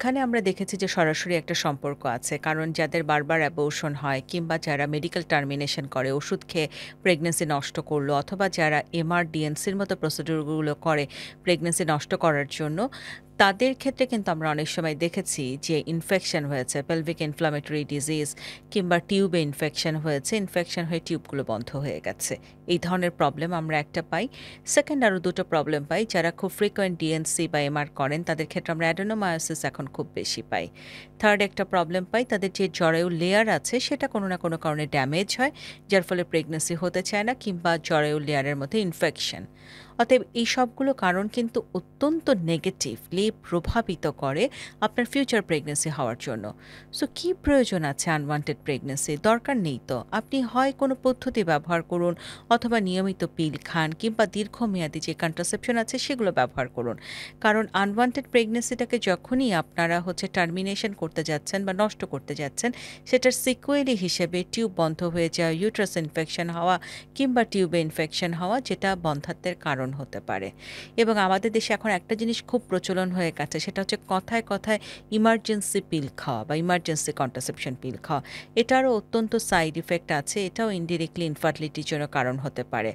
এখানে আমরা দেখেছি যে সরাসরি একটা সম্পর্ক আছে। কারণ যাদের বারবার অ্যাবর্শন হয় কিংবা যারা মেডিকেল টার্মিনেশন করে ওষুধ খেয়ে প্রেগন্যান্সি নষ্ট করলো অথবা যারা এমআরডিএনসির মতো প্রসিডিউর গুলো করে প্রেগন্যান্সি নষ্ট করার জন্য, তাদের ক্ষেত্রে কিন্তু আমরা অনেক সময় দেখেছি যে ইনফেকশন হয়েছে, পেলভিক ইনফ্লামেটরি ডিজিজ কিংবা টিউবে ইনফেকশন হয়েছে, ইনফেকশন হয়ে টিউবগুলো বন্ধ হয়ে গেছে। এই ধরনের প্রবলেম আমরা একটা পাই। সেকেন্ড আরো ২ টো প্রবলেম পাই। যারা খুব ফ্রিকোয়েন্ট ডিএনসি বা এমআর করেন তাদের ক্ষেত্রে আমরা অ্যাডেনোমায়োসিস এখন খুব বেশি পাই। থার্ড একটা প্রবলেম পাই, তাদের যে জরায়ু লেয়ার আছে সেটা কোনো না কোনো কারণে ড্যামেজ হয়, যার ফলে প্রেগন্যান্সি হতে চায় না কিংবা জরায়ু লেয়ারের মধ্যে ইনফেকশন। অতএব এই সবগুলো কারণ কিন্তু অত্যন্ত নেগেটিভলি প্রভাবিত করে আপনার ফিউচার প্রেগন্যান্সি হওয়ার জন্য। সো কি প্রয়োজন আছে আনওয়ান্টেড প্রেগন্যান্সি? দরকার নেই তো। আপনি হয় কোনো পদ্ধতি ব্যবহার করুন অথবা নিয়মিত পিল খান কিংবা দীর্ঘমেয়াদী যে কন্ট্রাসেপশন আছে সেগুলো ব্যবহার করুন। কারণ আনওয়ান্টেড প্রেগন্যান্সিটাকে যখনই আপনারা টার্মিনেশন করতে যাচ্ছেন বা নষ্ট করতে যাচ্ছেন, সেটার সিক্যুয়েলি হিসেবে টিউব বন্ধ হয়ে যাওয়া, ইউট্রাস ইনফেকশন হওয়া কিংবা টিউবে ইনফেকশন হওয়া, যেটা বন্ধ্যাত্বের কারণ হতে পারে। এবং আমাদের দেশে এখন একটা জিনিস খুব প্রচলন হয়ে গেছে, সেটা হচ্ছে কথায় কথায় ইমার্জেন্সি পিল খাওয়া বা ইমার্জেন্সি কন্ট্রাসেপশন পিল খাওয়া। এটারও অত্যন্ত সাইড ইফেক্ট আছে। এটাও ইনডিরেক্টলি ইনফার্টিলিটির জন্য কারণ হতে পারে।